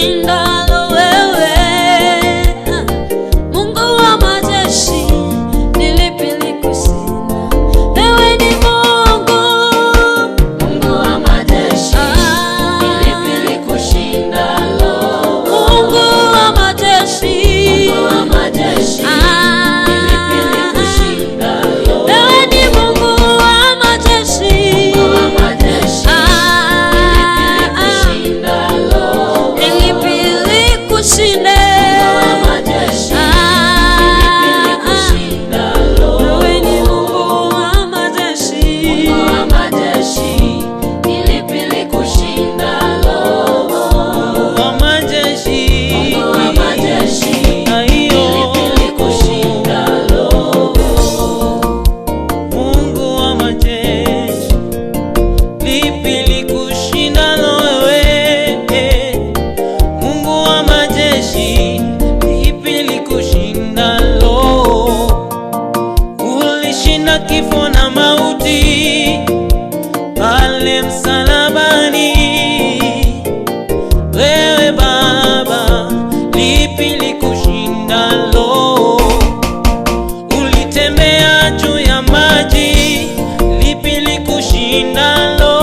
kushindalo wewe, Mungu wa majeshi, ni lipi likushinda? Wewe ni Mungu, Mungu wa majeshi, ni lipi likushindalo? Mungu wa majeshi, Mungu wa majeshi, ni lipi likushindalo? wewe ni Mungu wa majeshi, Mungu wa majeshi, ni lipi likushindalo? wewe ni Mungu wa majeshi. Mungu wa majeshi, ni lipi likushindalo? wa majeshi, Mungu wa majeshi, aiyo, ni lipi likushindalo? Mungu wa majeshi, lipi likushindalo wewe? Mungu wa majeshi, lipi likushindalo? Ulishinda kifo na mauti pale msalabani. Wewe Baba, lipi likushindalo? Ulitembea juu ya maji, lipi likushindalo?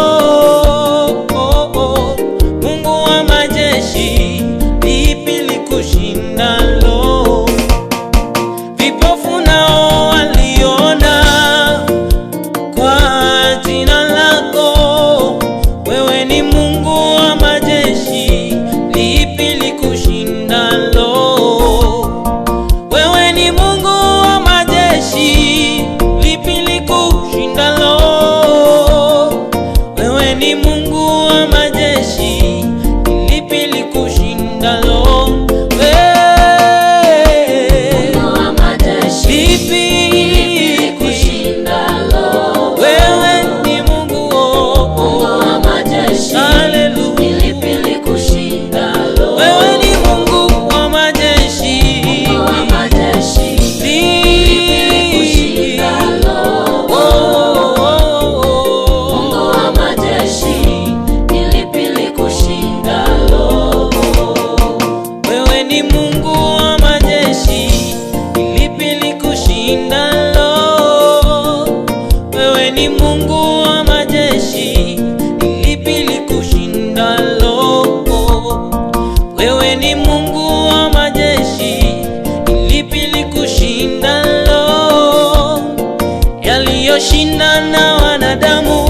Mungu wa majeshi, lipi likushindalo? Vipofu nao waliona kwa jina lako. Wewe ni Mungu wa majeshi, lipi likushindalo? Wewe ni Mungu wa majeshi, lipi likushindalo? Wewe ni Mungu wa majeshi, lipi likushindalo? Mungu wa majeshi, ni lipi likushindalo? Wewe ni Mungu, Mungu wa majeshi, haleluya. ni lipi likushindalo? Wewe ni Mungu wa majeshi, Mungu wa majeshi, ni lipi likushindalo? Mungu wa majeshi, ni lipi likushindalo? wewe ni Mungu wa majeshi, lipi likushindalo? Wewe ni Mungu wa majeshi, lipi likushindalo? Wewe ni Mungu wa majeshi, lipi likushindalo? Yaliyoshinda na wanadamu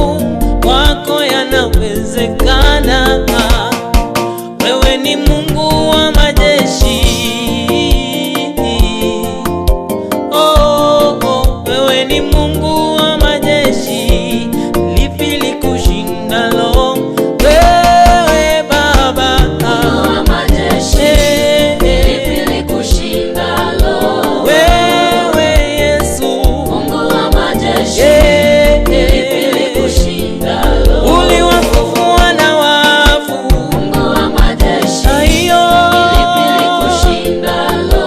wako yanawezekana. Wewe ni Mungu wa majeshi, wewe ni Mungu wa majeshi, lipi likushindalo? Wewe Baba, Mungu wa majeshi, ni lipi likushindalo? wewe Yesu, Mungu wa majeshi, ni lipi likushindalo? uliwafufua na wafu, Mungu wa majeshi, aiyo, ni lipi likushindalo?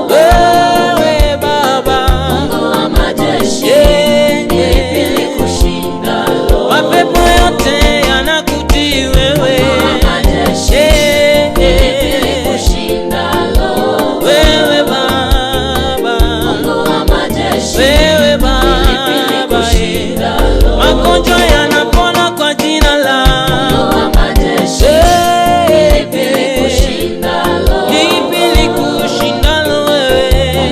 wewe Baba, Mungu wa majeshi, ni lipi likushindalo? mapepo yote yanakutii wewe. Mungu wa majeshi, ni lipi likushindalo? Wewe Baba, Mungu wa majeshi, wewe ni lipi Baba, likushindalo? magonjwa yanapona kwa jina Mungu lako. wa majeshi, ni lipi likushindalo? Lipi likushindalo wewe?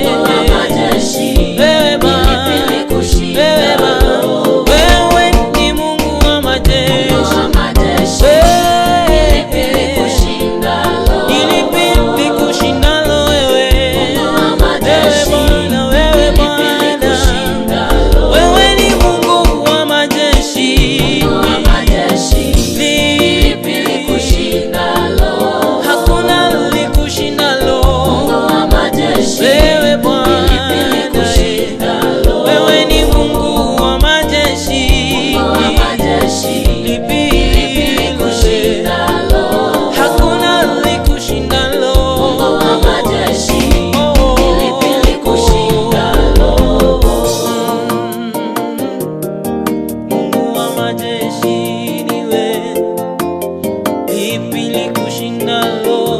Mungu wa majeshi, Wewe ni Baba, lipi wewe likushindalo? Baba, wewe ni Mungu wa Mungu majeshi. wa majeshi, ni lipi likushindalo? Lipi likushindalo wewe? Mungu wa Wewe majeshi, Bwana, wewe ni lipi Bwana, likushindalo? wewe ni Mungu wa majeshi. Mungu wa majeshi, ni lipi likushindalo? Hakuna likushindalo. Mungu wa majeshi, Wewe ni Bwana, lipi likushindalo? wewe ni Mungu wa majeshi. Mungu wa majeshi, Lipi ni lipi likushindalo? hakuna likushindalo. Mungu wa majeshi, ni lipi likushindalo? Mungu wa majeshi niwe, lipi likushinda lo